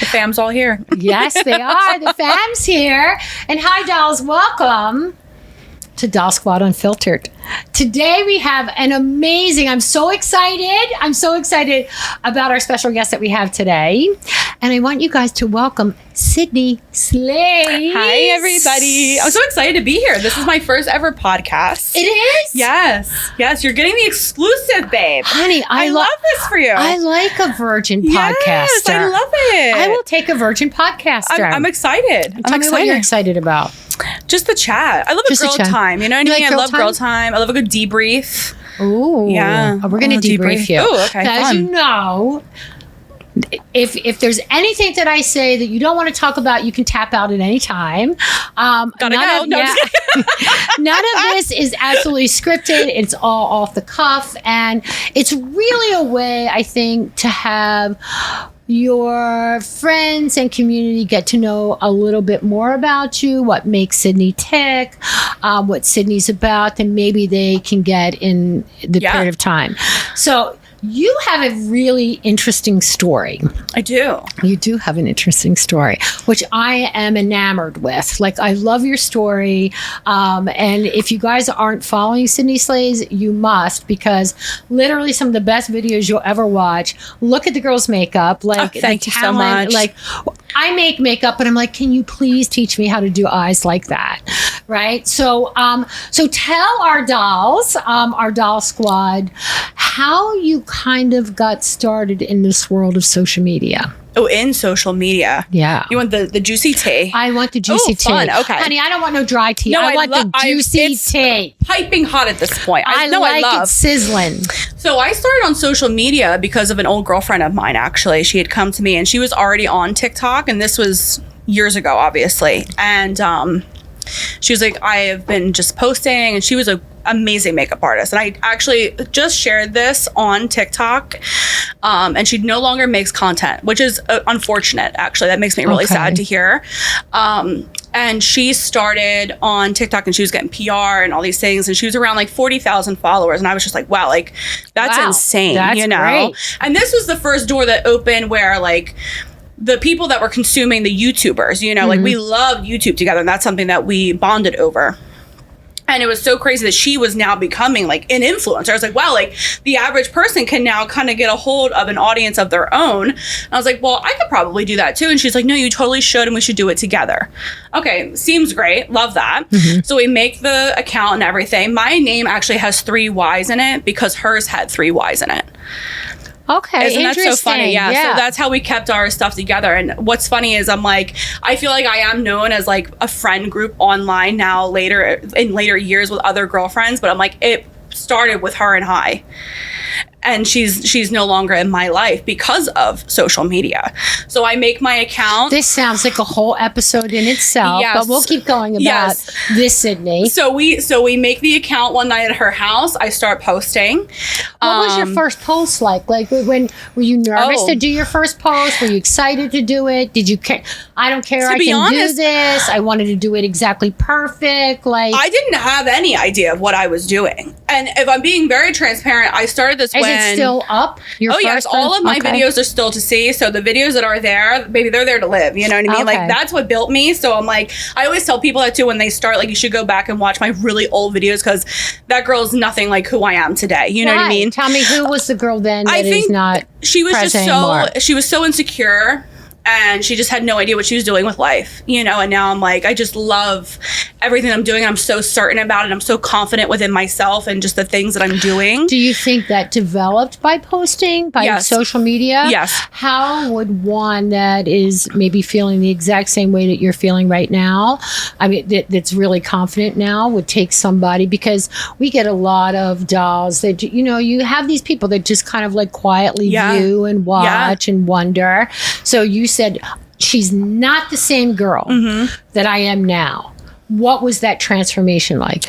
fam's all here. Yes, they are. The fam's here. And hi, dolls. Welcome to Doll Squad Unfiltered. Today we have an amazing, I'm so excited about our special guest that we have today. And I want you guys to welcome SydneySlayyyz. Hi, everybody. I'm so excited to be here. This is my first ever podcast. It is? Yes. Yes, you're getting the exclusive, babe. Honey, I love this for you. I like a virgin Yes, podcaster. I love it. I will take a virgin podcaster. I'm excited. Tell me what you're excited about. Just the chat. I love Just a girl the chat. time. You know what I You mean? like I girl love girl time. I love a good debrief. Ooh. Yeah. Oh, we're going to debrief you. Ooh, okay, As fun. you know, if there's anything that I say that you don't want to talk about, you can tap out at any time. Gotta go. No, I'm just None of this is absolutely scripted. It's all off the cuff. And it's really a way, I think, to have your friends and community get to know a little bit more about you, what makes Sydney tick, what Sydney's about, then maybe they can get in the period of time. So you have a really interesting story. I do. You do have an interesting story, which I am enamored with. Like, I love your story. And if you guys aren't following SydneySlayyyz, you must, because literally some of the best videos you'll ever watch. Look at the girl's makeup. Like, thank you so much. Like, I make makeup, and I'm like, can you please teach me how to do eyes like that? Right? So, so tell our dolls, our doll squad, how you kind of got started in this world of social media. Oh, in social media. Yeah. You want the juicy tea? I want the juicy tea. Fun. Okay. Honey, I don't want no dry tea. No, I want the juicy it's tea. Piping hot at this point. I like it sizzling. So I started on social media because of an old girlfriend of mine, actually. She had come to me and she was already on TikTok, and this was years ago, obviously. And she was like, I have been just posting, and she was an amazing makeup artist. And I actually just shared this on TikTok, and she no longer makes content, which is unfortunate, actually. That makes me really sad to hear. And she started on TikTok, and she was getting PR and all these things, and she was around like 40,000 followers. And I was just like, wow, like that's insane, that's you know? great. And this was the first door that opened where like the people that were consuming the YouTubers, you know, like we loved YouTube together, and that's something that we bonded over. And it was so crazy that she was now becoming like an influencer. I was like, wow, like the average person can now kind of get a hold of an audience of their own. And I was like, well, I could probably do that too. And she's like, no, you totally should, and we should do it together. Okay, seems great. Love that. So we make the account and everything. My name actually has 3 Y's in it because hers had 3 Y's in it. Okay, Isn't that so funny? Yeah. So that's how we kept our stuff together. And what's funny is I'm like, I feel like I am known as like a friend group online now in later years with other girlfriends, but I'm like, it started with her and I. And she's no longer in my life because of social media. So I make my account. This sounds like a whole episode in itself, but we'll keep going about this, Sydney. So we make the account one night at her house. I start posting. What was your first post like? Like, when were you nervous to do your first post? Were you excited to do it? Did you care? I don't care. I can do this. I wanted to do it exactly perfect. Like, I didn't have any idea of what I was doing. And if I'm being very transparent, I started this Is it still up? Yes, all of my videos are still to see. So the videos that are there, baby, they're there to live. You know what I mean? Like, that's what built me. So I'm like, I always tell people that too when they start, like, you should go back and watch my really old videos, because that girl's nothing like who I am today. You know what I mean? Tell me, who was the girl then that is not she was just anymore? She was so insecure. And she just had no idea what she was doing with life, you know? And now I'm like, I just love everything I'm doing. I'm so certain about it. I'm so confident within myself and just the things that I'm doing. Do you think that developed by posting, by social media? Yes. How would one that is maybe feeling the exact same way that you're feeling right now, I mean, that's really confident now, would take somebody? Because we get a lot of dolls that, you know, you have these people that just kind of like quietly view and watch and wonder. So you said she's not the same girl that I am now. What was that transformation like?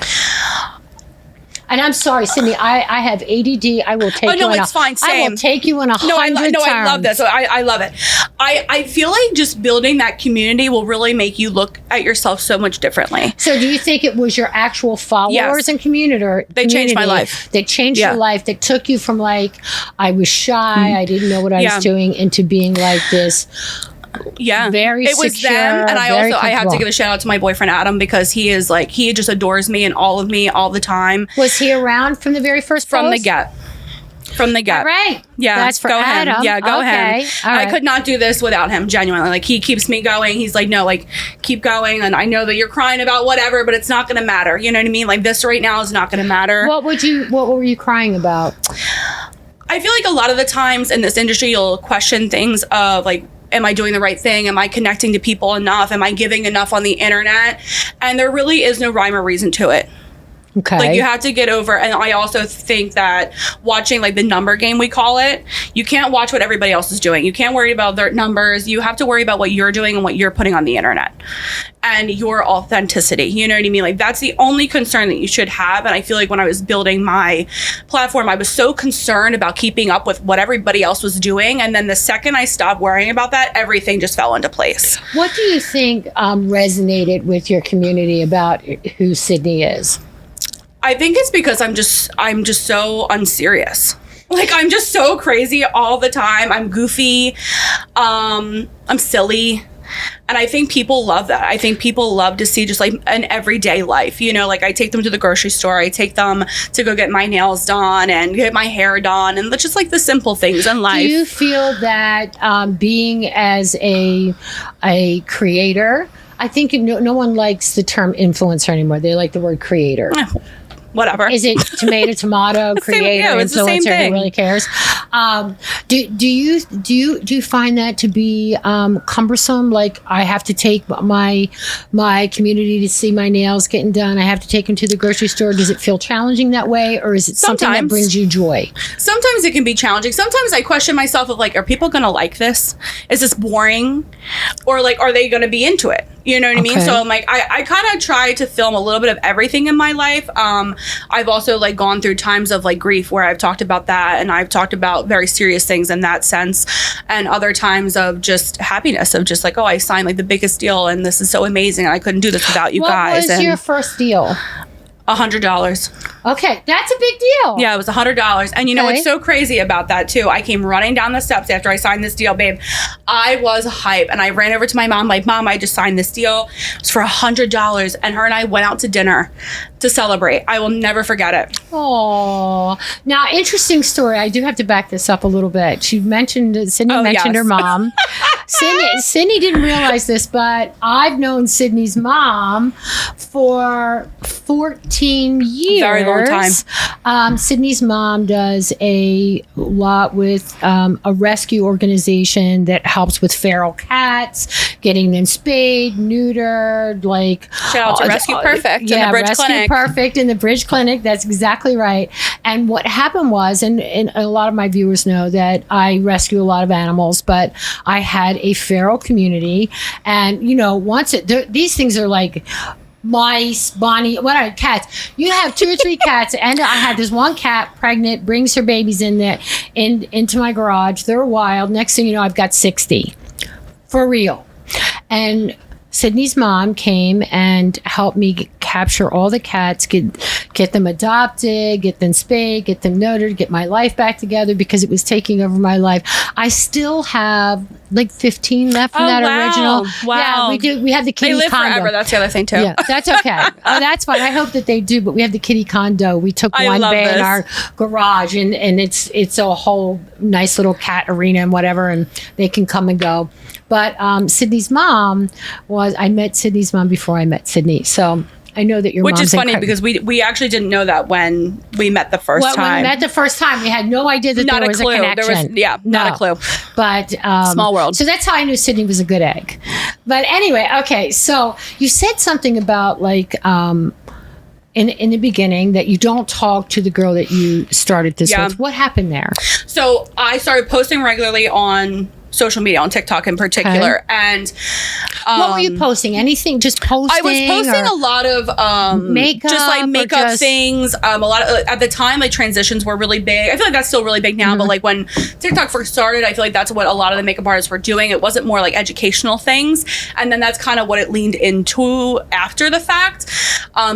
And I'm sorry, Sydney, I have ADD. I will take you in it's fine. Same. I will take you in 100 terms. I love this. I love it. I feel like just building that community will really make you look at yourself so much differently. So do you think it was your actual followers and community? They changed my life. That changed your life, that took you from like, I was shy, I didn't know what I was doing, into being like this Yeah, very it was secure, them, and I very also I have to comfortable. give a shout out to my boyfriend Adam, because he is like, he just adores me and all of me all the time Was he around from the very first from the post? get. From the get. All right. Yeah, That's for go Adam. him. Yeah, go Okay. him. All right. I could not do this without him, genuinely. Like, he keeps me going. He's like, no, like, keep going. And I know that you're crying about whatever, but it's not going to matter. You know what I mean? Like, this right now is not going to matter. What were you crying about? I feel like a lot of the times in this industry, you'll question things of like, am I doing the right thing? Am I connecting to people enough? Am I giving enough on the internet? And there really is no rhyme or reason to it. Okay. Like, you have to get over, and I also think that watching like the number game, we call it, you can't watch what everybody else is doing. You can't worry about their numbers. You have to worry about what you're doing and what you're putting on the internet and your authenticity. You know what I mean? Like, that's the only concern that you should have. And I feel like when I was building my platform, I was so concerned about keeping up with what everybody else was doing. And then the second I stopped worrying about that, everything just fell into place. What do you think resonated with your community about who Sydney is? I think it's because I'm just so unserious. Like, I'm just so crazy all the time. I'm goofy. I'm silly. And I think people love that. I think people love to see just like an everyday life. You know, like, I take them to the grocery store. I take them to go get my nails done and get my hair done. And just like the simple things in life. Do you feel that being as a creator, I think no one likes the term influencer anymore. They like the word creator. Whatever. Is it tomato, creator, yeah, it's the same influencer? Who thing. really cares? Do you find that to be cumbersome? Like, I have to take my community to see my nails getting done. I have to take them to the grocery store. Does it feel challenging that way, or is it something that Sometimes. brings you joy? Sometimes it can be challenging. Sometimes I question myself of like, are people going to like this? Is this boring? Or like, are they going to be into it? You know what I mean? Okay. So I'm like, I kind of try to film a little bit of everything in my life. I've also like gone through times of like grief where I've talked about that, and I've talked about very serious things in that sense, and other times of just happiness of just like, oh, I signed like the biggest deal and this is so amazing. I couldn't do this without you guys. What was your first deal? $100. Okay, that's a big deal. Yeah, it was $100. And you know Okay. what's so crazy about that too? I came running down the steps after I signed this deal, babe. I was hype, and I ran over to my mom like, Mom, I just signed this deal. It's for $100, and her and I went out to dinner to celebrate. I will never forget it. Oh, now interesting story. I do have to back this up a little bit. Sydney mentioned yes. her mom. Sydney didn't realize this, but I've known Sydney's mom for 14 years. Very long time. Sydney's mom does a lot with a rescue organization that helps with feral cats, getting them spayed, neutered, like Shout out to Rescue Perfect and the Bridge Rescue Clinic. Perfect in the Bridge Clinic. That's exactly right. And what happened was, and a lot of my viewers know that I rescue a lot of animals, but I had a feral community, and you know, these things are like mice, Bonnie, what are cats? You have 2 or 3 cats, and I had this one cat pregnant, brings her babies into my garage. They're wild. Next thing you know, I've got 60 for real. And Sydney's mom came and helped me capture all the cats, get them adopted, get them spayed, get them neutered, get my life back together because it was taking over my life. I still have like 15 left from that original. Wow. Yeah, we do. We have the kitty They live condo. forever. That's the other thing too. Yeah, that's okay. Oh, that's fine. I hope that they do. But we have the kitty condo. We took I one love bay in this. our garage, and it's a whole nice little cat arena and whatever, and they can come and go. But Sydney's mom I met Sydney's mom before I met Sydney, so I know that your Which mom's is funny incredible. because we actually didn't know that when we met the first When time. we met the first time, we had no idea that Not there a was clue. a connection. Not a clue. But Small world. So that's how I knew Sydney was a good egg. But anyway, okay. So you said something about like in the beginning that you don't talk to the girl that you started this Yeah. with. What happened there? So I started posting regularly on social media, on TikTok in particular. And What were you posting? Anything? Just posting? I was posting or- a lot of Makeup just like or makeup just- things. A lot of at the time, like transitions were really big. I feel like that's still really big now, but like when TikTok first started, I feel like that's what a lot of the makeup artists were doing. It wasn't more like educational things, and then that's kind of what it leaned into after the fact.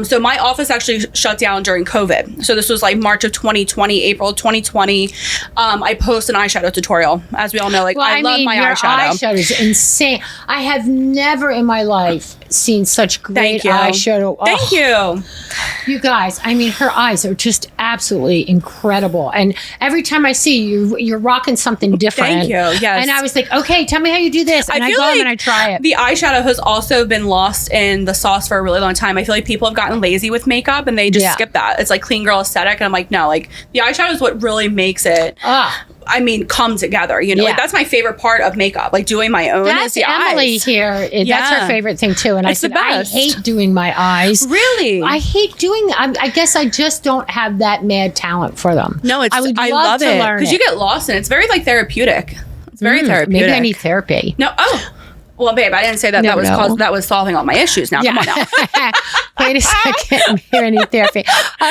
So my office actually shut down during COVID. So this was like March of 2020, April of 2020. I post an eyeshadow tutorial, as we all know. Like Well, I love my your eyeshadow. eyeshadow is insane. I have never in my life seen such great Thank you. eyeshadow. Oh, Thank you. you guys, I mean, her eyes are just absolutely incredible. And every time I see you, you're rocking something different. Thank you. Yes. And I was like, okay, tell me how you do this. And I feel go like and I try it. The eyeshadow has also been lost in the sauce for a really long time. I feel like people have gotten lazy with makeup and they just skip that. It's like clean girl aesthetic. And I'm like, no, like the eyeshadow is what really makes it. I mean, come together, you know, like that's my favorite part of makeup, like doing my own. That's is the Emily eyes. here. That's her favorite thing too. And It's I the said, I best. hate doing my eyes. Really? I hate doing, I guess I just don't have that mad talent for them. No, I would I love love to it learn because you get lost in it. It's very like therapeutic. It's very therapeutic. Maybe I need therapy. No. Oh. Well, babe, I didn't say that. Never know. That was solving all my issues. Now, come on now. Wait a second. Here, I need therapy.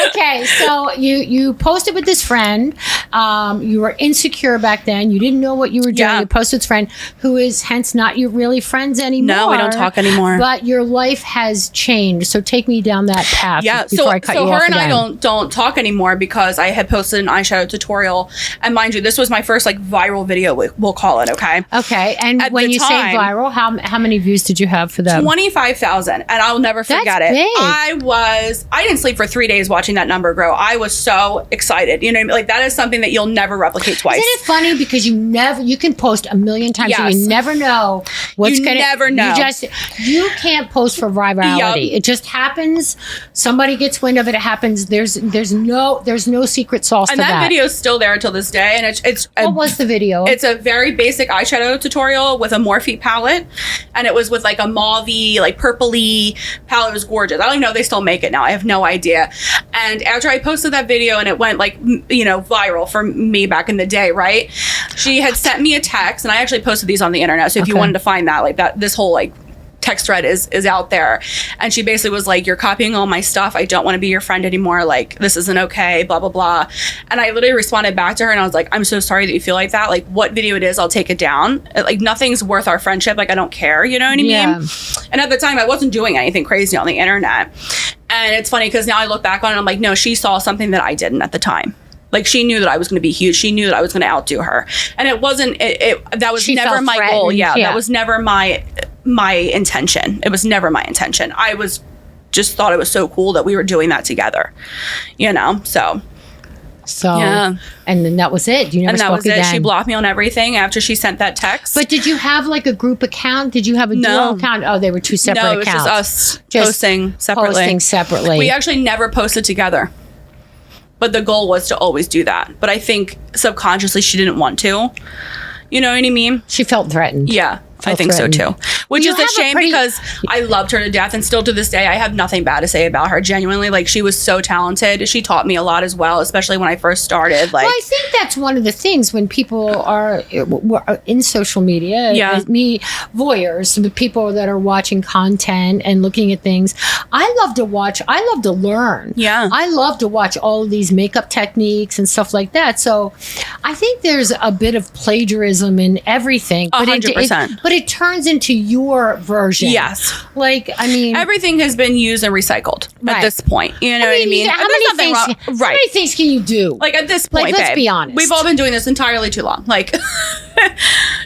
Okay, so you posted with this friend. You were insecure back then. You didn't know what you were doing. Yeah. You posted with this friend who is hence not your really friends anymore. No, we don't talk anymore. But your life has changed. So take me down that path. Yeah. Before I cut you off her and again. I don't talk anymore because I had posted an eyeshadow tutorial, and mind you, this was my first like viral video. We'll call it. Okay. Okay. And At when the you say time- viral, how many views did you have for them? 25,000, and I'll never forget That's it. big. I didn't sleep for 3 days watching that number grow. I was so excited. You know what I mean? Like that is something that you'll never replicate twice. Isn't it funny because you can post a million times and you Yes. never know what's You gonna never know. You can't post for virality. Yup. It just happens. Somebody gets wind of it. It happens. There's no secret sauce And to that that. video is still there until this day, and it's What was the video? It's a very basic eyeshadow tutorial with a Morphe palette, and it was with like a mauvey, like purpley palette. It was gorgeous. I don't even know if they still make it now. I have no idea. And after I posted that video and it went like, you know, viral for me back in the day, right? She had sent me a text, and I actually posted these on the internet. So if you Okay. wanted to find that, like that, this whole like text thread is out there. And she basically was like, you're copying all my stuff. I don't want to be your friend anymore. Like, this isn't okay, blah, blah, blah. And I literally responded back to her and I was like, I'm so sorry that you feel like that. Like, what video it is, I'll take it down. Like, nothing's worth our friendship. Like, I don't care. You know what I Yeah. mean? And at the time, I wasn't doing anything crazy on the internet. And it's funny because now I look back on it, I'm like, no, she saw something that I didn't at the time. Like, she knew that I was going to be huge. She knew that I was going to outdo her. And it wasn't, that was She never felt my goal. threatened. Yeah, Yeah. that was never my intention. It was never my intention. I was just thought it was so cool that we were doing that together, you know? So, yeah. And then that was it. You never and that spoke was again. it. She blocked me on everything after she sent that text. But did you have like a group account? Did you have a No. dual account? Oh, they were two separate no, it was accounts. just us Just posting separately. Posting separately. We actually never posted together. But the goal was to always do that. But I think subconsciously she didn't want to. You know what I mean? She felt threatened. Yeah, I Felt think threatened. so too. Which You is a have a shame pretty- because I loved her to death, and still to this day I have nothing bad to say about her. Genuinely, like, she was so talented. She taught me a lot as well, especially when I first started. Like, Well, I think that's one of the things when people are in social media. Yeah. Me, voyeurs, the people that are watching content and looking at things. I love to watch. I love to learn. Yeah. I love to watch all of these makeup techniques and stuff like that. So, I think there's a bit of plagiarism in everything. 100%. But it turns into your version. yes, Like, I mean, everything has been used and recycled Right. at this point. You know what I mean? How And there's many nothing things? wrong- How Right. many things can you do? Like, at this point, Like, let's babe, be honest. we've all been doing this entirely too long. Like,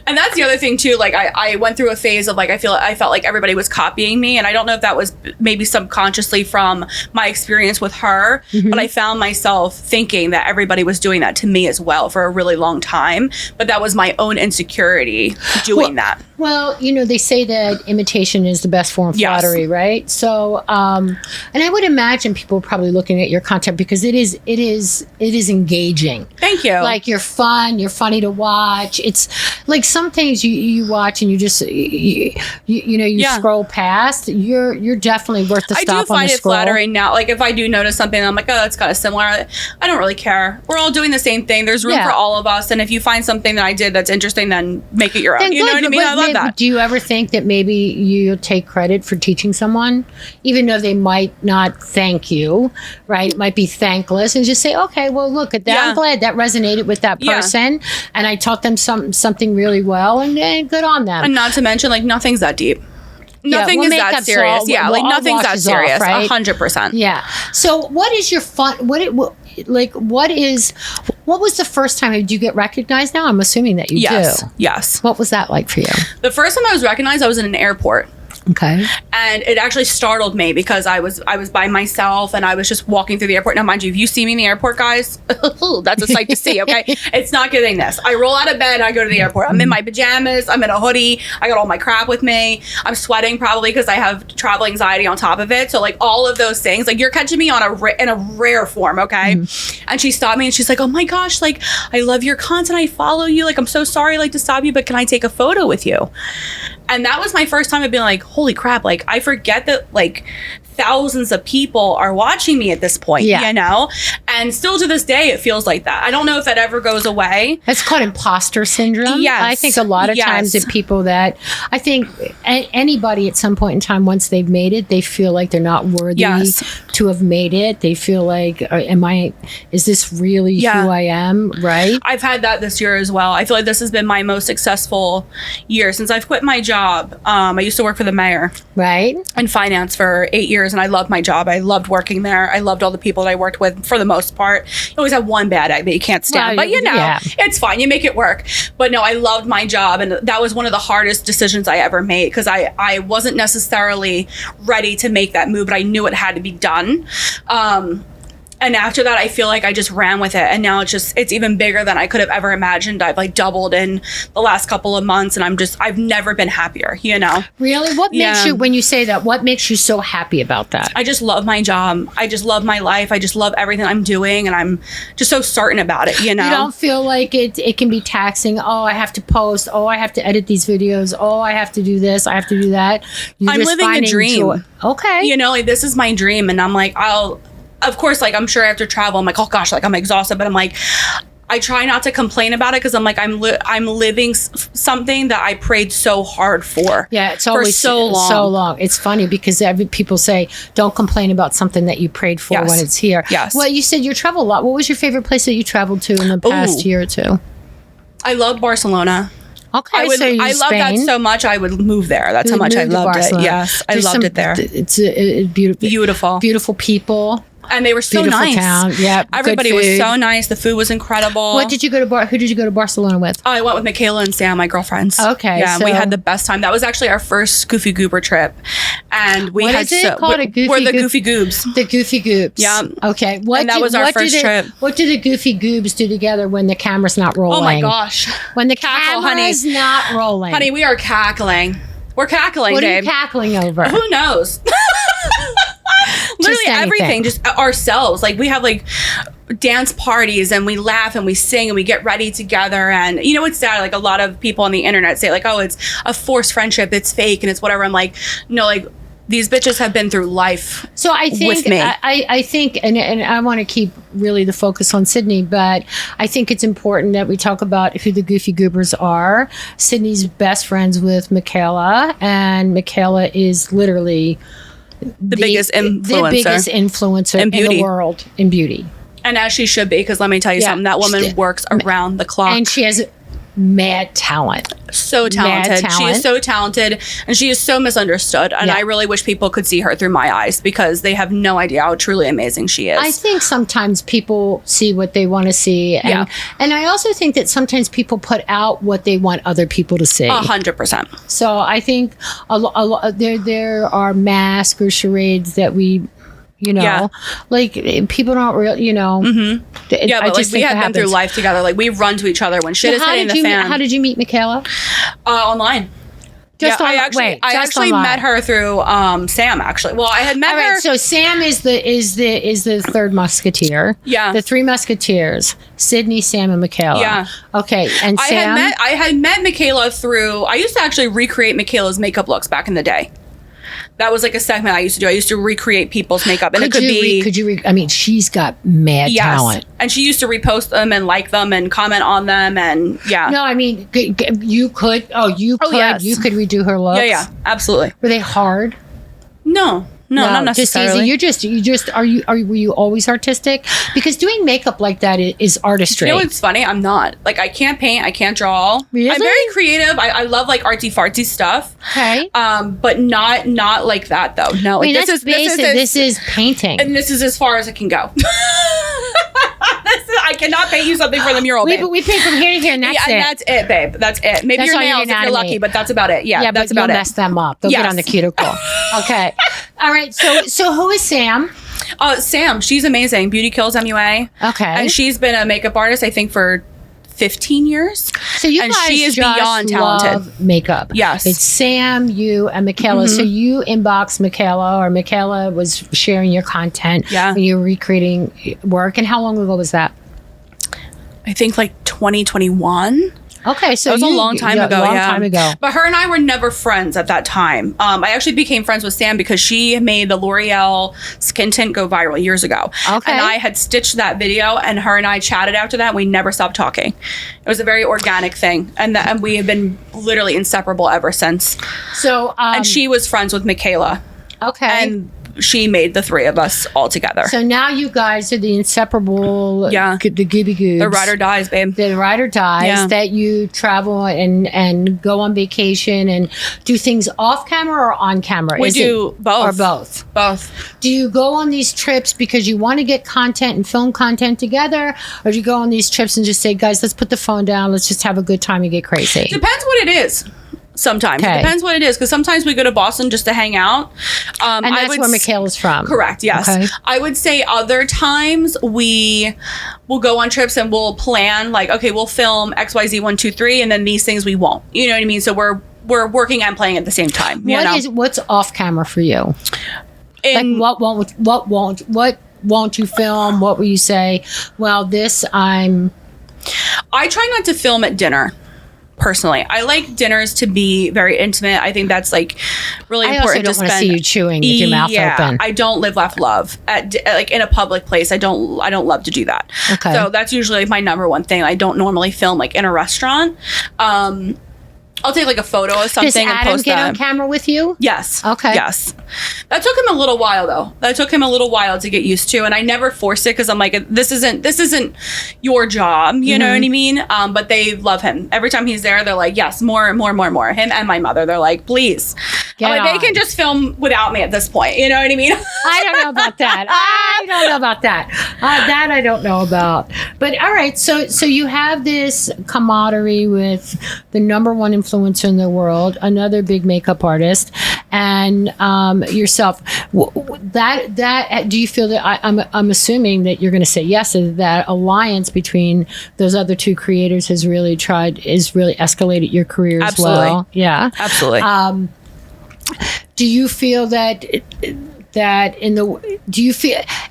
and that's the other thing too. Like, I went through a phase of like, I felt like everybody was copying me, and I don't know if that was maybe subconsciously from my experience with her, Mm-hmm. but I found myself thinking that everybody was doing that to me as well for a really long time. But that was my own insecurity doing that. Well, you know, they say that imitation is the best form of Yes. flattery, right? So, and I would imagine people are probably looking at your content because it is engaging. Thank you. Like, you're fun, you're funny to watch. It's like some things you watch and you just you Yeah. scroll past. You're definitely worth the I stop do on find the it scroll. flattering now. Like, if I do notice something, I'm like, oh, that's kind of similar. I don't really care. We're all doing the same thing. There's room Yeah. for all of us. And if you find something that I did that's interesting, then make it your own. Then You know good, what I mean? but I love maybe- that. Do you ever think that maybe you take credit for teaching someone, even though they might not thank you, right? It might be thankless, and just say, okay, well, look at that. Yeah. I'm glad that resonated with that Yeah. person, and I taught them something really well, and good on them. And not to mention, like, nothing's that deep. Yeah, Nothing well, is that makeup's serious. all- Yeah, well, like, all nothing's that washes off, serious. right? 100%. Yeah. So, what is your fun? What was the first time? Did you get recognized now? I'm assuming that you do. Yes. What was that like for you? The first time I was recognized, I was in an airport. Okay. And it actually startled me because I was by myself and I was just walking through the airport. Now, mind you, if you see me in the airport, guys, that's a sight to see, okay? It's not getting this. I roll out of bed, I go to the airport. I'm in my pajamas, I'm in a hoodie, I got all my crap with me. I'm sweating probably because I have travel anxiety on top of it. So like all of those things, like you're catching me on in a rare form, okay? And she stopped me and she's like, oh my gosh, like I love your content, I follow you. Like I'm so sorry like to stop you, but can I take a photo with you? And that was my first time of being like, holy crap, like I forget that like thousands of people are watching me at this point, you know? And still to this day, it feels like that. I don't know if that ever goes away. It's called imposter syndrome. Yes. I think a lot of times that people that, I think anybody at some point in time, once they've made it, they feel like they're not worthy to have made it. They feel like, is this really who I am? Right? I've had that this year as well. I feel like this has been my most successful year since I've quit my job. I used to work for the mayor. Right. In finance for 8 years. And I loved my job. I loved working there. I loved all the people that I worked with for the most part. You always have one bad egg that you can't stand. But you know, it's fine. You make it work. But no, I loved my job. And that was one of the hardest decisions I ever made because I wasn't necessarily ready to make that move, but I knew it had to be done. And after that, I feel like I just ran with it. And now it's even bigger than I could have ever imagined. I've like doubled in the last couple of months and I've never been happier, you know? Really? What makes you, when you say that, what makes you so happy about that? I just love my job. I just love my life. I just love everything I'm doing. And I'm just so certain about it, you know? You don't feel like it can be taxing. Oh, I have to post. Oh, I have to edit these videos. Oh, I have to do this. I have to do that. I'm living a dream. Okay. You know, like this is my dream. And I'm like, of course, like I'm sure after travel, I'm like, oh gosh, like I'm exhausted, but I'm like, I try not to complain about it because I'm like, I'm living something that I prayed so hard for. Yeah, it's always so long. It's funny because people say, don't complain about something that you prayed for when it's here. Yes. Well, you said you travel a lot. What was your favorite place that you traveled to in the past year or two? I love Barcelona. Okay, I love that so much. I would move there. That's how much I loved it. Yes, I loved it there. It's beautiful people. And they were so Beautiful nice. Town. Yeah, everybody was so nice. The food was incredible. Who did you go to Barcelona with? Oh, I went with Michaela and Sam, my girlfriends. Okay, yeah, we had the best time. That was actually our first Goofy Goober trip, and we had called a Goofy. We're the Goofy Goobs. The Goofy Goobs. Yeah. Okay. That was our first trip. What do the Goofy Goobs do together when the camera's not rolling? Oh my gosh! When the camera's not rolling, honey, we are cackling. We're cackling. What are you cackling over? Who knows? Literally everything, just ourselves. Like we have like dance parties and we laugh and we sing and we get ready together. And you know, it's sad. Like a lot of people on the internet say like, oh, it's a forced friendship. It's fake and it's whatever. I'm like, no, like these bitches have been through life. So I think with me. I think, and I want to keep really the focus on Sydney, but I think it's important that we talk about who the Goofy Goobers are. Sydney's best friends with Michaela, and Michaela is literally the biggest influencer in the world in beauty. And as she should be, because let me tell you something, that woman works around the clock. And she has mad talent. So talented. She is so talented and she is so misunderstood. And I really wish people could see her through my eyes because they have no idea how truly amazing she is. I think sometimes people see what they want to see. And, and I also think that sometimes people put out what they want other people to see. 100%. So I think there are masks or charades that we... You know, like people don't really, you know. But like we have been through life together. Like we run to each other when shit is hitting the fan. How did you meet Michaela? Online. I actually met her through Sam. Actually, well, I had met her. Right, so Sam is the third musketeer. Yeah, the three musketeers: Sydney, Sam, and Michaela. Yeah. Okay, and Sam. I had met Michaela through. I used to actually recreate Michaela's makeup looks back in the day. That was like a segment I used to do. I used to recreate people's makeup, and I mean, she's got mad talent, and she used to repost them and like them and comment on them, and No, I mean, you could. You could redo her looks. Yeah, absolutely. Were they hard? No, not necessarily. Just easy. Were you always artistic? Because doing makeup like that is artistry. You know what's funny? I'm not. Like, I can't paint. I can't draw. Really? I'm very creative. I love like artsy fartsy stuff. Okay. But not like that though. No. Like, this is painting. And this is as far as it can go. I cannot pay you something for the mural, babe. We pay from here to here, and that's it. And that's it, babe. That's it. Maybe That's your all you're nails gonna if you're lucky, animate. but that's about it. Yeah, that's but about you'll it. mess them up. They'll get on the cuticle. Okay. All right. So who is Sam? Sam, she's amazing. Beauty Kills MUA. Okay. And she's been a makeup artist, I think, for 15 years. So you and guys she is just beyond talented. love makeup. Yes. It's Sam, you, and Michaela. So you inboxed Michaela, or Michaela was sharing your content. Yeah. And you were recreating work. And how long ago was that? I think like 2021. Okay, so That was a long time ago. Long yeah. time ago. But her and I were never friends at that time. I actually became friends with Sam because she made the L'Oreal skin tint go viral years ago. Okay. And I had stitched that video, and her and I chatted after that. And we never stopped talking. It was a very organic thing, and we have been literally inseparable ever since. So And she was friends with Michaela, okay. and she made the three of us all together. So now you guys are the inseparable, Yeah. the Gooby Goobs. The ride or dies, babe. The ride or dies, Yeah. that you travel and go on vacation and do things off camera or on camera? We do both. Or both? Both. Do you go on these trips because you want to get content and film content together? Or do you go on these trips and just say, guys, let's put the phone down, let's just have a good time and get crazy? Depends what it is. Sometimes. Okay. It depends what it is, because sometimes we go to Boston just to hang out. And that's where Michaela's from. Correct, yes. Okay. I would say other times we will go on trips and we'll plan, like, okay, we'll film XYZ 1, 2, 3, and then these things we won't. You know what I mean? So we're working and playing at the same time. What's off camera for you? And Like what won't you film? What will you say? Well, I try not to film at dinner. Personally, I like dinners to be very intimate. I think that's like really important. I also don't want to see you chewing with your mouth open. I don't live, laugh, love like in a public place. I don't love to do that. Okay. So that's usually my number one thing. I don't normally film like in a restaurant. I'll take like a photo of something Does and Adam post get that. on camera with you? Yes. Okay. Yes. That took him a little while though. That took him a little while to get used to, and I never forced it because I'm like, this isn't your job. You know what I mean? But they love him. Every time he's there, they're like, yes, more. Him and my mother. They're like, please. Get I'm like, on. they can just film without me at this point. You know what I mean? I don't know about that. That I don't know about. But all right, so you have this camaraderie with the number one influencer in the world, another big makeup artist, and yourself. That do you feel that I'm assuming that you're going to say yes, that alliance between those other two creators has really escalated your career as Absolutely. well? Yeah, Absolutely. do you feel that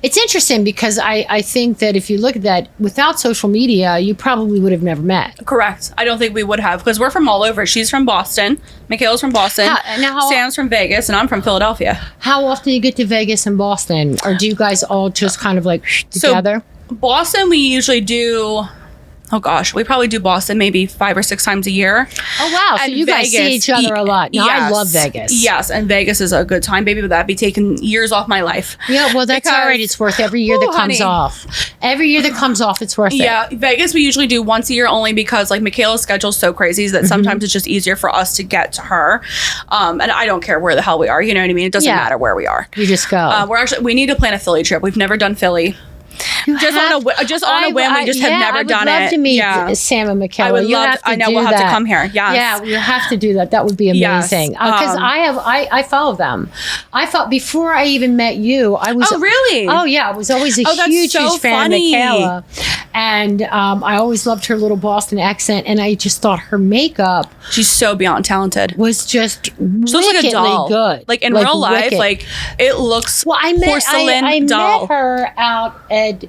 it's interesting because I think that if you look at that without social media, you probably would have never met. Correct. I don't think we would have, because we're from all over. She's from Boston. Michaela's from Boston. Sam's from Vegas, and I'm from Philadelphia. How often do you get to Vegas and Boston, or do you guys all just kind of like together? Boston, we usually do. Oh gosh, we probably do Boston maybe 5 or 6 times a year. Oh wow, so And you guys see each other a lot. Now, I yes. love Vegas. Yes, and Vegas is a good time, baby, but that'd be taking years off my life. Yeah, well, that's all right. It's worth every year that comes honey. off. Every year that comes off, it's worth it. Yeah, Vegas we usually do once a year, only because like Michaela's schedule's so crazy that sometimes it's just easier for us to get to her. And I don't care where the hell we are, you know what I mean? It doesn't matter where we are. You just go. We need to plan a Philly trip. We've never done Philly. Just on a whim, we just have never done it. I would love to meet Sam and Michaela. I would love. I know we'll have to come here. Yes. Yeah, we have to do that. That would be amazing. Because I follow them. Before I even met you, I was. Oh really? Oh yeah, I was always a huge fan of Michaela, and I always loved her little Boston accent, and I just thought her makeup. She's so beyond talented. Was just She looks like a doll. Good. Like in real life, wicked. like it looks. Well, I porcelain doll. met her out at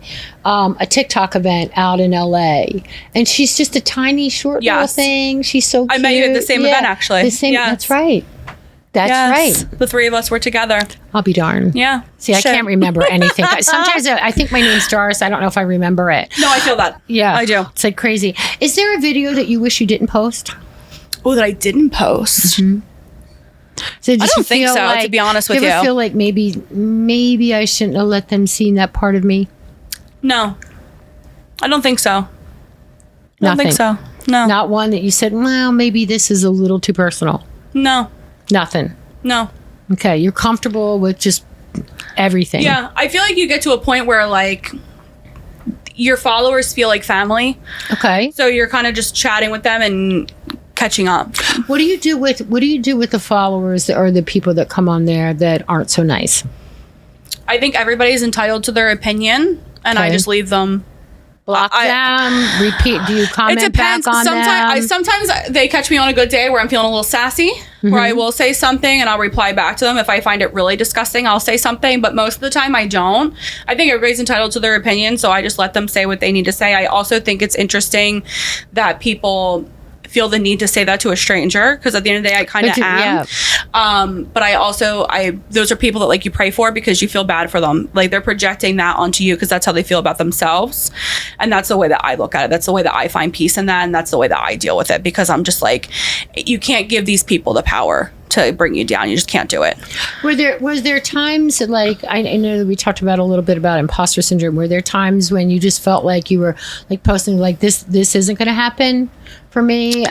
a TikTok event out in LA, and she's just a tiny short little thing. She's so cute. I met you at the same event, actually. The same. Yes. That's right. That's right. The three of us were together. I'll be darned. Yeah. See, I can't remember anything. Sometimes I think my name's Doris. I don't know if I remember it. No, I feel that. Yeah, I do. It's like crazy. Is there a video that you wish you didn't post? Oh, that I didn't post. Mm-hmm. So I don't think so, to be honest with Do you ever you. feel like maybe I shouldn't have let them see that part of me? No, I don't think so. I don't Nothing. think so. No. Not one that you said, well, maybe this is a little too personal. No. Nothing. No. Okay, you're comfortable with just everything. Yeah, I feel like you get to a point where like your followers feel like family. Okay. So you're kind of just chatting with them and catching up. What do you do with the followers or the people that come on there that aren't so nice? I think everybody's entitled to their opinion, and I just leave them. Block them, repeat. Do you comment it depends. back on them? Sometimes they catch me on a good day where I'm feeling a little sassy, where I will say something and I'll reply back to them. If I find it really disgusting, I'll say something, but most of the time I don't. I think everybody's entitled to their opinion, so I just let them say what they need to say. I also think it's interesting that people feel the need to say that to a stranger, because at the end of the day I kind of am. But I also those are people that like you pray for because you feel bad for them. Like they're projecting that onto you because that's how they feel about themselves, and that's the way that I look at it. That's the way that I find peace in that, and that's the way that I deal with it, because I'm just like, you can't give these people the power to bring you down. You just can't do it. Was there times, like, I know that we talked about a little bit about imposter syndrome, were there times when you just felt like you were like posting like this isn't going to happen for me,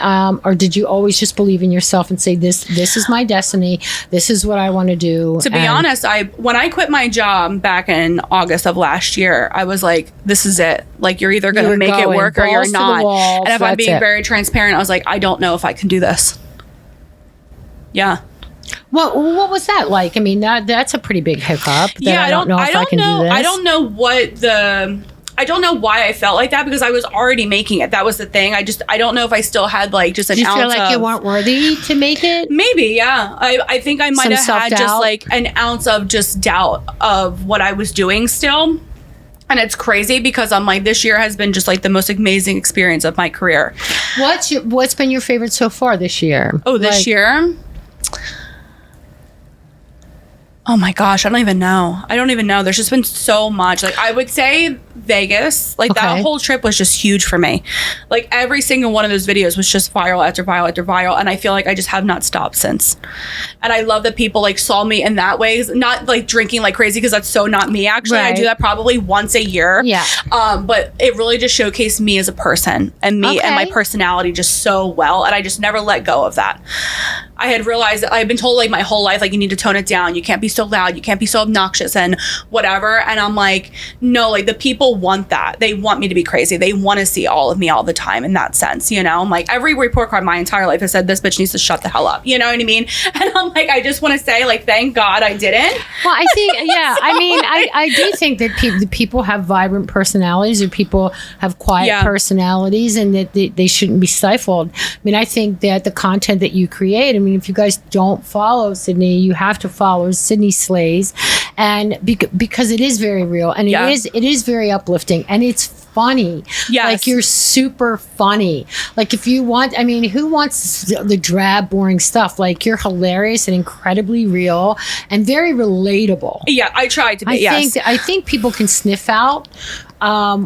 or did you always just believe in yourself and say this is my destiny, this is what I want to do? To be honest, when I quit my job back in August of last year, I was like, this is it. Like, you're either going to make it work or you're not. And if I'm being very transparent, I was like, I don't know if I can do this. Yeah. What was that like? I mean, that's a pretty big hiccup. I don't know if I can do this. I don't know I don't know why I felt like that, because I was already making it. That was the thing. I don't know if I still had like just an ounce of... Did you feel like you weren't worthy to make it? Maybe, yeah. I think I might have had just like an ounce of just doubt of what I was doing still. And it's crazy because I'm like, this year has been just like the most amazing experience of my career. What's been your favorite so far this year? Oh, this year? Oh my gosh, I don't even know. There's just been so much. Like, I would say Vegas, like that whole trip was just huge for me. Like every single one of those videos was just viral after viral after viral. And I feel like I just have not stopped since. And I love that people like saw me in that way. Not like drinking like crazy, because that's so not me actually. Right. I do that probably once a year. Yeah. But it really just showcased me as a person and me and my personality just so well. And I just never let go of that. I had realized that I've been told like my whole life, like, you need to tone it down. You can't be so loud. You can't be so obnoxious and whatever. And I'm like, no, like the people want that. They want me to be crazy. They want to see all of me all the time in that sense. You know, I'm like, every report card my entire life has said this bitch needs to shut the hell up. You know what I mean? And I'm like, I just want to say like, thank God I didn't. Well, I think, yeah, so, I mean, I do think that people have vibrant personalities, or people have quiet personalities, and that they shouldn't be stifled. I mean, I think that the content that you create, I mean, if you guys don't follow Sydney, you have to follow SydneySlayyyz, and because it is very real, and it is very uplifting, and it's funny. Yes. Like, you're super funny. Like, if you want, I mean, who wants the drab, boring stuff? Like, you're hilarious and incredibly real and very relatable. Yeah, I tried to be. I think people can sniff out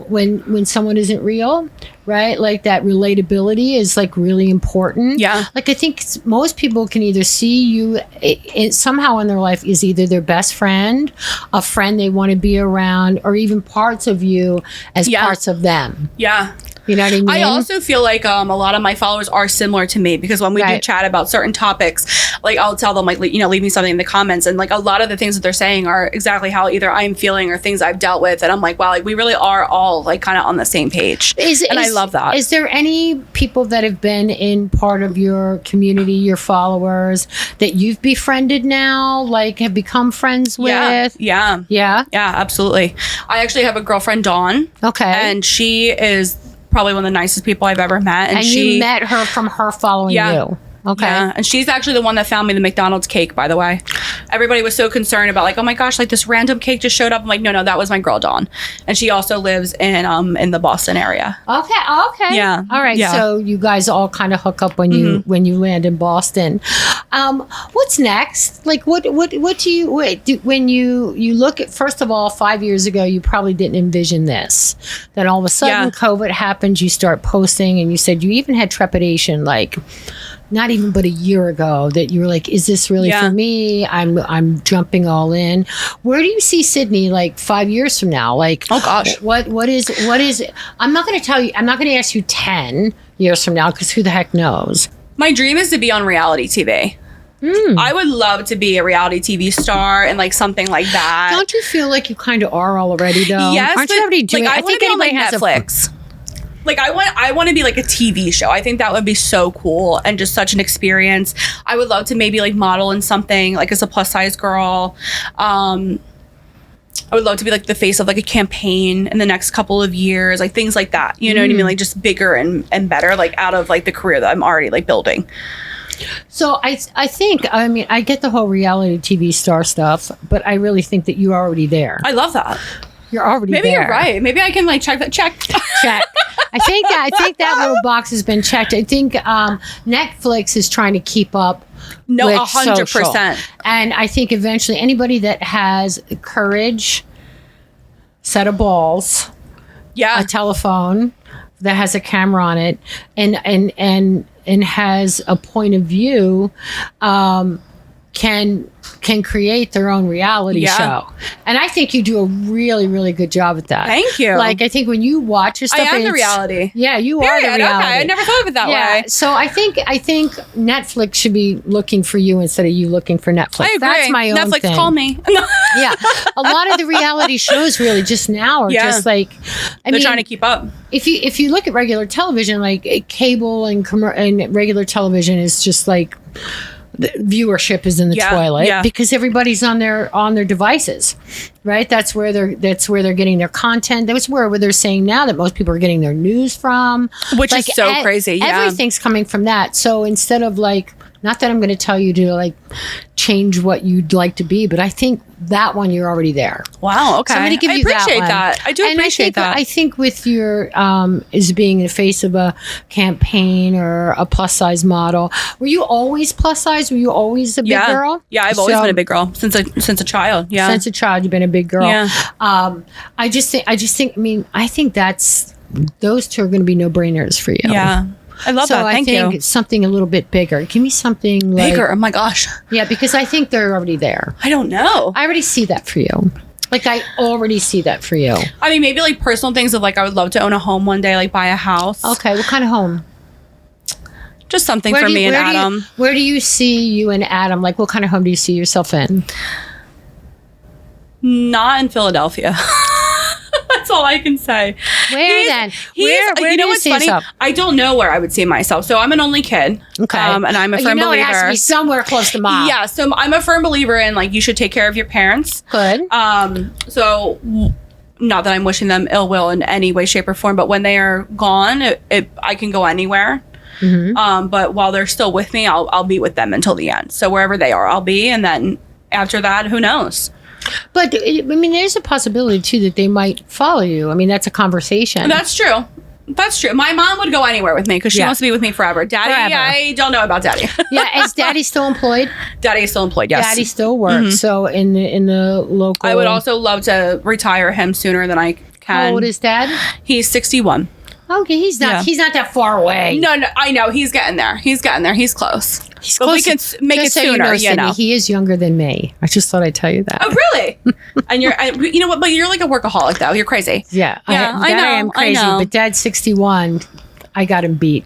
when someone isn't real, right? Like, that relatability is like really important. Yeah. Like, I think most people can either see you somehow in their life is either their best friend, a friend they want to be around, or even parts of you as parts of them. Yeah. You know what I mean? I also feel like a lot of my followers are similar to me, because when we do chat about certain topics, like I'll tell them, like, you know, leave me something in the comments, and like a lot of the things that they're saying are exactly how either I'm feeling or things I've dealt with, and I'm like, wow, like we really are all like kind of on the same page. I love that. Is there any people that have been in part of your community, your followers, that you've befriended now, like have become friends with? Yeah, absolutely. I actually have a girlfriend, Dawn. Okay. And she is probably one of the nicest people I've ever met. And you met her from her following you. Okay. Yeah. And she's actually the one that found me the McDonald's cake, by the way. Everybody was so concerned about like, oh my gosh, like this random cake just showed up. I'm like, no, that was my girl, Dawn. And she also lives in the Boston area. Okay. Yeah. All right. Yeah. So you guys all kind of hook up when you land in Boston. What's next? Like, what do you when you look at, first of all, 5 years ago, you probably didn't envision this. Then all of a sudden COVID happened, you start posting, and you said you even had trepidation, like, not even but a year ago, that you were like, is this really for me? I'm jumping all in. Where do you see Sydney like 5 years from now? Like, oh gosh, what is it? I'm not going to tell you. I'm not going to ask you 10 years from now, because who the heck knows? My dream is to be on reality TV. I would love to be a reality TV star and like something like that. Don't you feel like you kind of are already though? Yes, aren't you already doing? Like, I think anybody has Netflix. Netflix. Like I want to be like a TV show. I think that would be so cool and just such an experience. I would love to maybe like model in something like as a plus size girl. I would love to be like the face of like a campaign in the next couple of years, like things like that. You know what I mean? Like just bigger and better, like out of like the career that I'm already like building. So I think, I mean, I get the whole reality TV star stuff, but I really think that you're already there. I love that. You're already Maybe there. you're right. Maybe I can like check. Check. I think that little box has been checked. I think Netflix is trying to keep up. No, with 100%. social. And I think eventually anybody that has courage, set of balls, Yeah. a telephone that has a camera on it, and has a point of view, can create their own reality show. And I think you do a really, really good job at that. Thank you. Like, I think when you watch your stuff, I am the reality. Yeah, you Period. are the reality. Okay, I never thought of it that way. So I think Netflix should be looking for you instead of you looking for Netflix. I agree. That's my own Netflix, thing. call me. Yeah, a lot of the reality shows really just now are just like, they're trying to keep up. If you look at regular television, like cable and regular television is just like, the viewership is in the toilet because everybody's on their devices, right? That's where they're getting their content. That's where they're saying now that most people are getting their news from, which is so crazy. Yeah, everything's coming from that. So instead of like, not that I'm going to tell you to like change what you'd like to be, but I think that one you're already there. Wow. Okay. So I'm going to give you that one. I do appreciate that. I think with your is being the face of a campaign or a plus size model. Were you always plus size? Were you always a big girl? Yeah, I've always been a big girl since a child. Yeah, since a child, you've been a big girl. Yeah. I just think. I mean, I think that's those two are going to be no brainers for you. Yeah. I love that. Thank you. I think something a little bit bigger. Give me something like, bigger. Oh my gosh. Yeah, because I think they're already there. I don't know. I already see that for you. Like, I already see that for you. I mean, maybe like personal things of like, I would love to own a home one day, like buy a house. Okay, what kind of home? Just something for me and Adam. Where do you see you and Adam? Like, what kind of home do you see yourself in? Not in Philadelphia. That's all I can say. Where then? Where you know do you what's see funny? yourself? I don't know where I would see myself. So I'm an only kid. Okay. And I'm a firm believer. It has to be somewhere close to mom. Yeah. So I'm a firm believer in like you should take care of your parents. Good. So not that I'm wishing them ill will in any way, shape, or form, but when they are gone, I can go anywhere. Mm-hmm. But while they're still with me, I'll be with them until the end. So wherever they are, I'll be, and then after that, who knows? But I mean, there's a possibility too that they might follow you. I mean, that's a conversation. That's true. That's true. My mom would go anywhere with me because she wants to be with me forever. Daddy, I don't know about Daddy. Yeah, is Daddy still employed? Daddy is still employed. Yes, Daddy still works. Mm-hmm. So in the local, I would also love to retire him sooner than I can. How old is Dad? He's 61. Okay, he's not that far away. No, I know he's getting there. He's close. He's but close. We can make it sooner. You know, Sydney, he is younger than me. I just thought I'd tell you that. Oh, really? And you know what? But you're like a workaholic, though. You're crazy. Yeah, I know. I am crazy. I know. But Dad's 61. I got him beat.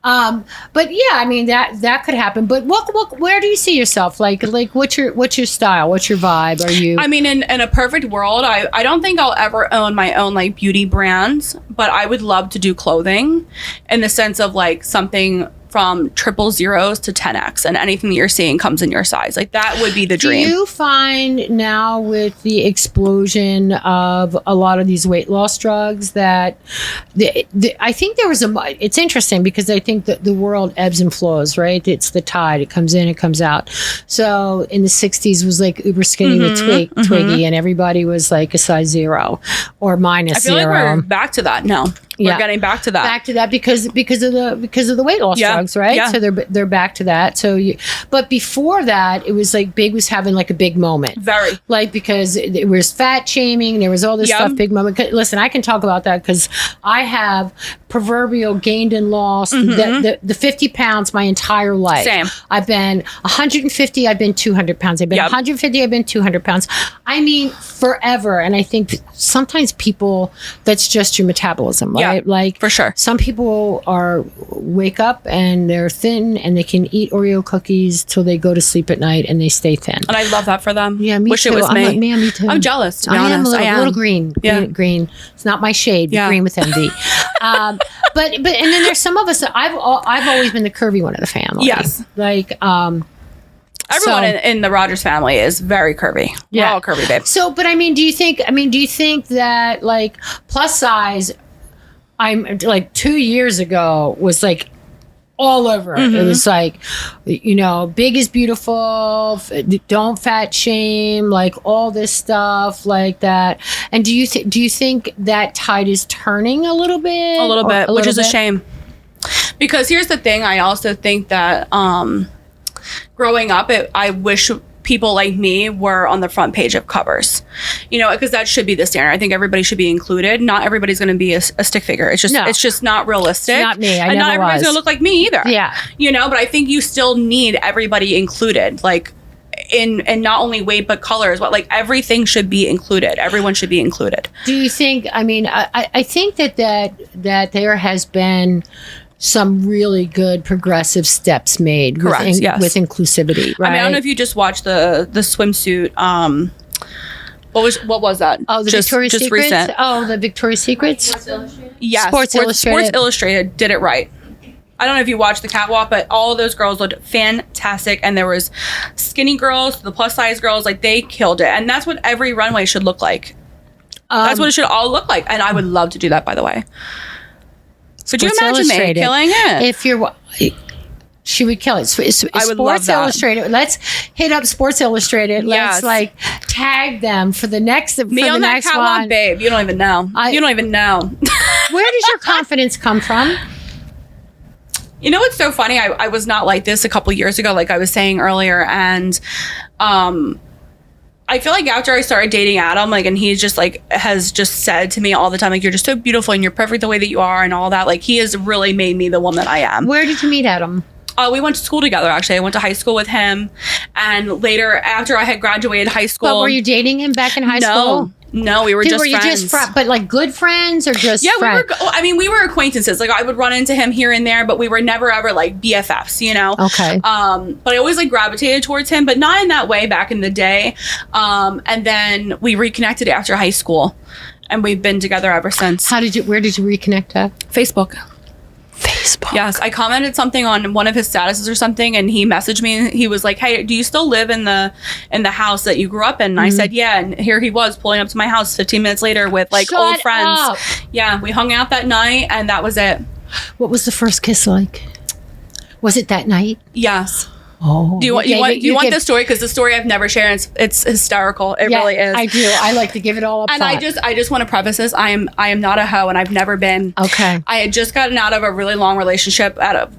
But yeah, I mean that could happen. But where do you see yourself? Like what's your style? What's your vibe? Are you? I mean, in a perfect world, I don't think I'll ever own my own like beauty brands, but I would love to do clothing in the sense of like something from 000s to 10x, and anything that you're seeing comes in your size. Like that would be the dream. Do you find now with the explosion of a lot of these weight loss drugs that I think there was it's interesting because I think that the world ebbs and flows, right? It's the tide. It comes in, it comes out. So in the 60s was like uber skinny with Twiggy, and everybody was like a size 0 or minus 0. I feel like we're back to that now. We're getting back to that. Because of the weight loss drugs, right? Yeah. So they're back to that. So but before that, it was like Big was having like a big moment. Very. Like because there was fat shaming, there was all this stuff, big moment. Listen, I can talk about that because I have proverbial gained and lost the 50 pounds my entire life. Same. I've been 150, I've been 200 pounds. I've been 150, I've been 200 pounds. I mean, forever. And I think sometimes people, that's just your metabolism, right? right? Like for sure. Some people wake up and they're thin and they can eat Oreo cookies till they go to sleep at night and they stay thin. And I love that for them. Yeah, me Wish too. it was me. Like, man, me too. I'm jealous, to be I honest. am a little green. Yeah. Green. It's not my shade, but green with envy. But and then there's some of us that I've always been the curvy one of the family. Yes. Like everyone in the Rogers family is very curvy. Yeah. We're all curvy, babe. So, but I mean, do you think that like plus size, I'm like 2 years ago was like all over. Mm-hmm. It was like, big is beautiful. Don't fat shame, like all this stuff like that. And do you think that tide is turning a little bit? A little bit, which is a bit? shame. Because here's the thing, I also think that growing up, I wish people like me were on the front page of covers, because that should be the standard. I think everybody should be included. Not everybody's going to be a stick figure. It's just not realistic. It's not me. And not everybody's going to look like me either. Yeah. But I think you still need everybody included, like in not only weight but colors, but like everything should be included. Everyone should be included. Do you think? I mean, I think that there has been some really good progressive steps made with inclusivity, right? I mean, I don't know if you just watched the swimsuit. What was that? Oh, the Victoria's Secrets. Recent. Oh, the Victoria's Secrets. Yes, Sports Illustrated did it right. I don't know if you watched the catwalk, but all of those girls looked fantastic, and there was skinny girls, the plus size girls, like they killed it, and that's what every runway should look like. That's what it should all look like, and I would love to do that, by the way. Could you imagine me killing it? If she would kill it. I would love that. Illustrated. Let's hit up Sports Illustrated. Yes. Let's tag them for the next. Me on that catwalk, one. babe. You don't even know. You don't even know. Where does your confidence come from? You know what's so funny? I was not like this a couple years ago, like I was saying earlier, and I feel like after I started dating Adam, like, and he just has just said to me all the time, like, you're just so beautiful and you're perfect the way that you are and all that. Like, he has really made me the woman I am. Where did you meet Adam? We went to school together, actually. I went to high school with him. And later, after I had graduated high school. But were you dating him back in high school? No, we were just friends. But like good friends or just friends? We were acquaintances. Like I would run into him here and there, but we were never ever like BFFs, Okay. But I always like gravitated towards him, but not in that way back in the day. And then we reconnected after high school, and we've been together ever since. Where did you reconnect at? Facebook. Yes, I commented something on one of his statuses or something, and he messaged me. He was like, "Hey, do you still live in the house that you grew up in?" And I said, "Yeah." And here he was pulling up to my house 15 minutes later with old friends. Up. Yeah, we hung out that night, and that was it. What was the first kiss like? Was it that night? Yes. Oh, do you want this story? Because the story I've never shared. It's hysterical. It really is. I do. I like to give it all up. And I just want to preface this. I am not a hoe, and I've never been. Okay. I had just gotten out of a really long relationship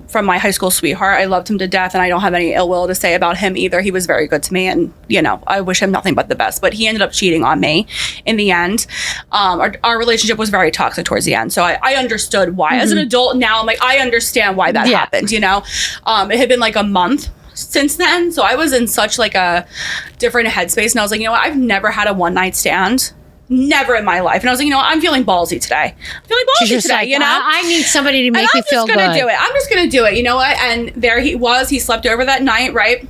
from my high school sweetheart. I loved him to death, and I don't have any ill will to say about him either. He was very good to me, and I wish him nothing but the best. But he ended up cheating on me in the end. Our relationship was very toxic towards the end, so I understood why. As an adult now, I'm like, I understand why that happened. It had been like a month since then, so I was in such like a different headspace, and I was like, I've never had a one night stand, never in my life, and I was like, I'm feeling ballsy today. I need somebody to make me feel good. I'm just gonna do it. You know what? And there he was. He slept over that night, right?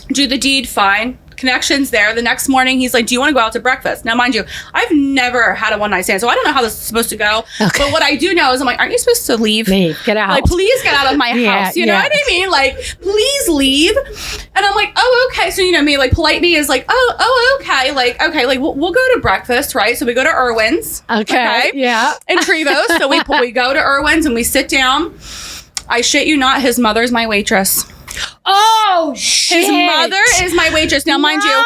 Do the deed, fine. Connections there. The next morning, he's like, "Do you want to go out to breakfast?" Now, mind you, I've never had a one night stand, so I don't know how this is supposed to go. Okay. But what I do know is, I'm like, "Aren't you supposed to leave? Get out! Like, please get out of my house." You know what I mean? Like, please leave. And I'm like, "Oh, okay." So me, like, polite me is like, "Oh, okay." Like, okay, like we'll go to breakfast, right? So we go to Irwin's. Okay. Yeah. In Trevo. So we go to Irwin's and we sit down. I shit you not, his mother's my waitress. Oh, shit. His mother is my waitress. Now, mind you,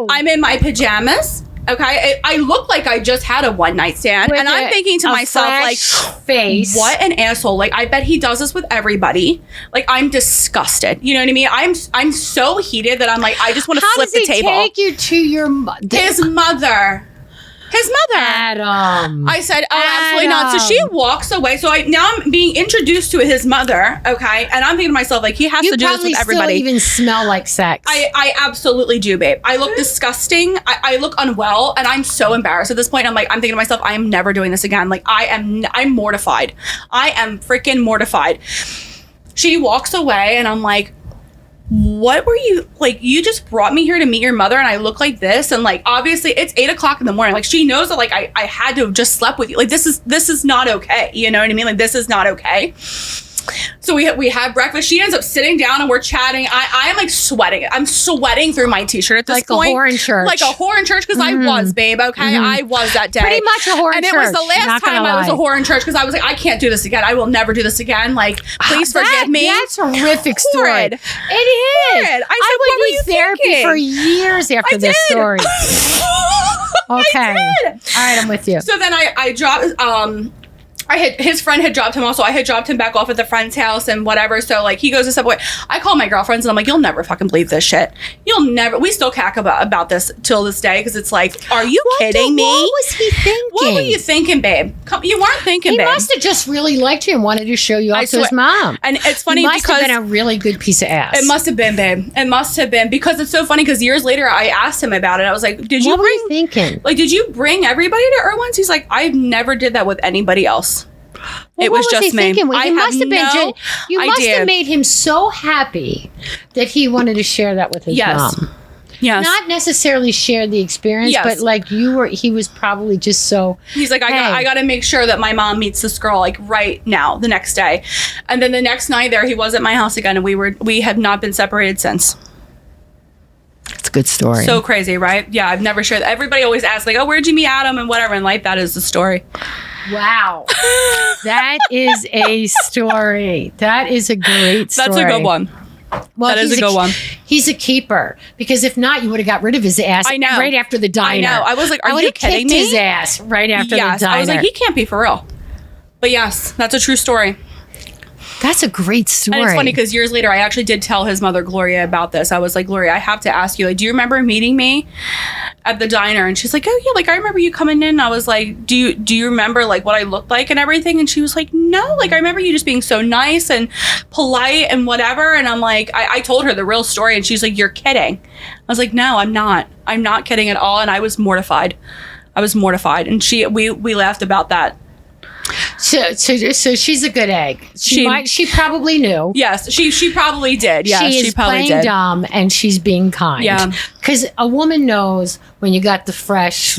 I'm in my pajamas. Okay. I look like I just had a one night stand. And I'm thinking to myself, like, face. What an asshole. Like, I bet he does this with everybody. Like, I'm disgusted. You know what I mean? I'm so heated that I'm like, I just want to flip the table. How does he take you to your mother? His mother. His mother. Adam. I said, absolutely not. So she walks away. So now I'm being introduced to his mother, okay? And I'm thinking to myself, like, he has to do this with everybody. You probably still even smell like sex. I absolutely do, babe. I look disgusting. I look unwell, and I'm so embarrassed at this point. I'm thinking to myself, I am never doing this again. Like, I'm mortified. I am freaking mortified. She walks away, and I'm like, what were you, like, you just brought me here to meet your mother and I look like this, and like obviously it's 8:00 in the morning, like she knows that like I had to have just slept with you, like this is not okay, you know what I mean, like this is not okay. So we had breakfast. She ends up sitting down and we're chatting. I am like sweating. I'm sweating through my t-shirt at this point. Like a whore in church. Like a whore in church, because I was, babe, okay? I was that day. Pretty much a whore in church. And it was the last time I was a whore in church, because I was like, I can't do this again. I will never do this again. Like, please forgive me. That's a horrific story. Horrid. It is. Horrid. I would need therapy for years after this story. Okay. All right, I'm with you. So then I dropped, his friend had dropped him off, so I had dropped him back off at the friend's house and whatever. So like he goes to Subway. I call my girlfriends and I'm like, you'll never fucking believe this shit. You'll never. We still cack about this till this day, because it's like, are you kidding me? What was he thinking? What were you thinking, babe? You weren't thinking, babe. He must have just really liked you and wanted to show you off to his mom. And it's funny because because must have been a really good piece of ass. It must have been, babe. It must have been, because it's so funny, because years later I asked him about it. I was like, what were you thinking? Like, did you bring everybody to Irwin's? He's like, I never did that with anybody else. Well, it was just me. You must have made him so happy that he wanted to share that with his mom. Yes. Not necessarily share the experience, but like he was probably just so. He's like, I got to make sure that my mom meets this girl like right now, the next day. And then the next night there, he was at my house again, and we have not been separated since. It's a good story. So crazy, right? Yeah, I've never shared. Everybody always asks like, oh, where'd you meet Adam and whatever, and like that is the story. Wow. That is a story. That is a great story. That's a good one. Well, that is a good one. He's a keeper, because if not, you would have got rid of his ass. I know. Right after the diner. I know. I was like, are you kidding me? His ass right after the diner. I was like, he can't be for real. But yes, that's a true story. That's a great story. And it's funny because years later, I actually did tell his mother, Gloria, about this. I was like, Gloria, I have to ask you, like, do you remember meeting me at the diner? And she's like, oh yeah, like I remember you coming in. I was like, do you remember like what I looked like and everything? And she was like, no, like I remember you just being so nice and polite and whatever. And I'm like, I told her the real story, and she's like, you're kidding. I was like, no, I'm not kidding at all. And I was mortified. And we laughed about that. So she's a good egg. She probably knew. Yes, she probably did. Yeah, she probably playing dumb, and she's being kind. Yeah, because a woman knows when you got the fresh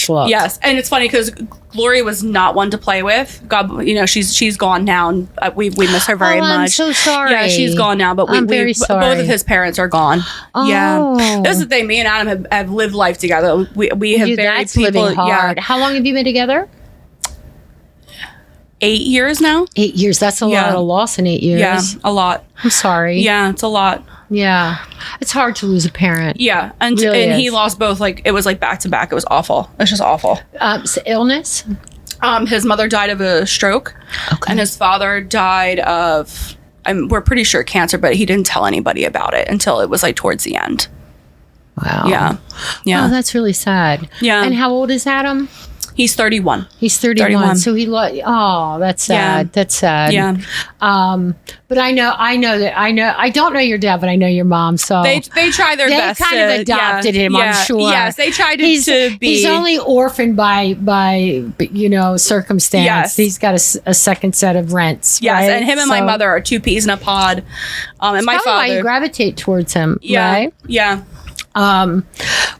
look. Yes, and it's funny because Gloria was not one to play with. God, you know, she's gone now, and we miss her very much. I'm so sorry. Yeah, she's gone now, but I'm very sorry. Both of his parents are gone. Oh. Yeah, that's the thing. Me and Adam have lived life together. We have buried people. Living hard. Yeah. How long have you been together? 8 years now. 8 years. That's a lot of loss in 8 years. Yeah, a lot. I'm sorry. Yeah, it's a lot. Yeah, it's hard to lose a parent. Yeah, and he lost both. Like it was like back to back. It was awful. It's just awful. So illness. His mother died of a stroke, and his father died of. We're pretty sure cancer, but he didn't tell anybody about it until it was like towards the end. Wow. Yeah. Oh, that's really sad. Yeah. And how old is Adam? He's 31. He's 31. So he that's sad. Yeah. That's sad. Yeah. But I don't know your dad, but I know your mom. So they try their best. They kind of adopted him, I'm sure. Yes, they tried to be. He's only orphaned by circumstance. Yes. He's got a second set of rents. Yes, right? and him and my mother are two peas in a pod. And my father. Why you gravitate towards him, right? Yeah. Well,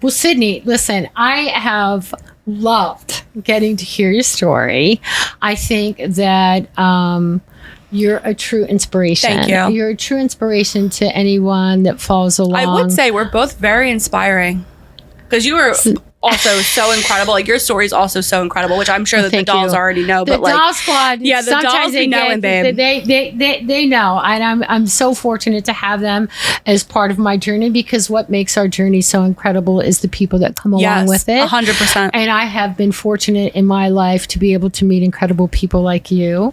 Sydney, listen, I have loved getting to hear your story. I think that you're a true inspiration. Thank you. You're a true inspiration to anyone that follows along. I would say we're both very inspiring, because you were also so incredible. Like your story is also so incredible, which I'm sure that the dolls already know. The doll squad, yeah, the dolls we know, and babe, they know, and I'm so fortunate to have them as part of my journey, because what makes our journey so incredible is the people that come along with it. 100%. And I have been fortunate in my life to be able to meet incredible people like you.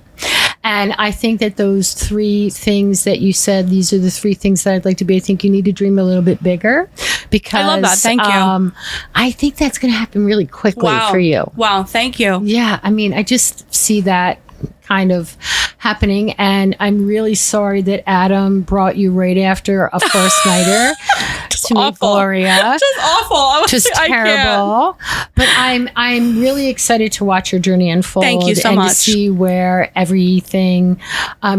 And I think that those three things that you said, these are the three things that I'd like to be. I think you need to dream a little bit bigger, because I love that. Thank you. I think that's going to happen really quickly for you. Wow. Thank you. Yeah. I mean, I just see that kind of happening, and I'm really sorry that Adam brought you right after a first nighter to meet Gloria. Just awful. Just terrible. But I'm really excited to watch your journey unfold. Thank you so and much. to see where everything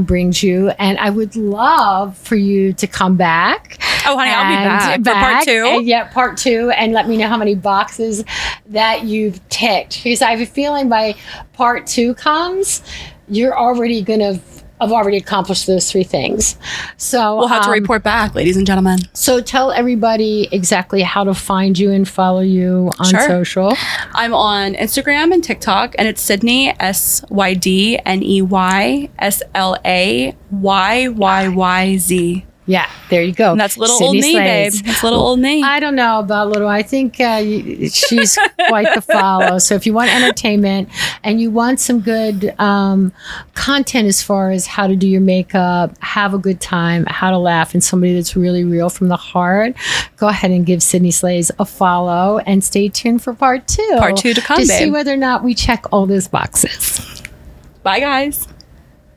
brings you. And I would love for you to come back. Oh, honey, I'll be back for part 2. And, yeah, part 2, and let me know how many boxes that you've ticked, because I have a feeling by part 2 comes, you're already gonna have already accomplished those 3 things. So we'll have to report back, ladies and gentlemen. So tell everybody exactly how to find you and follow you on social. I'm on Instagram and TikTok, and it's Sydney SydneySlayyyz. Yeah, there you go. And that's little old me, babe. That's little old me. I don't know about little. I think she's quite the follow. So if you want entertainment and you want some good content as far as how to do your makeup, have a good time, how to laugh, and somebody that's really real from the heart, go ahead and give SydneySlayyyz a follow and stay tuned for part 2. Part 2 to come, to babe. see whether or not we check all those boxes. Bye, guys.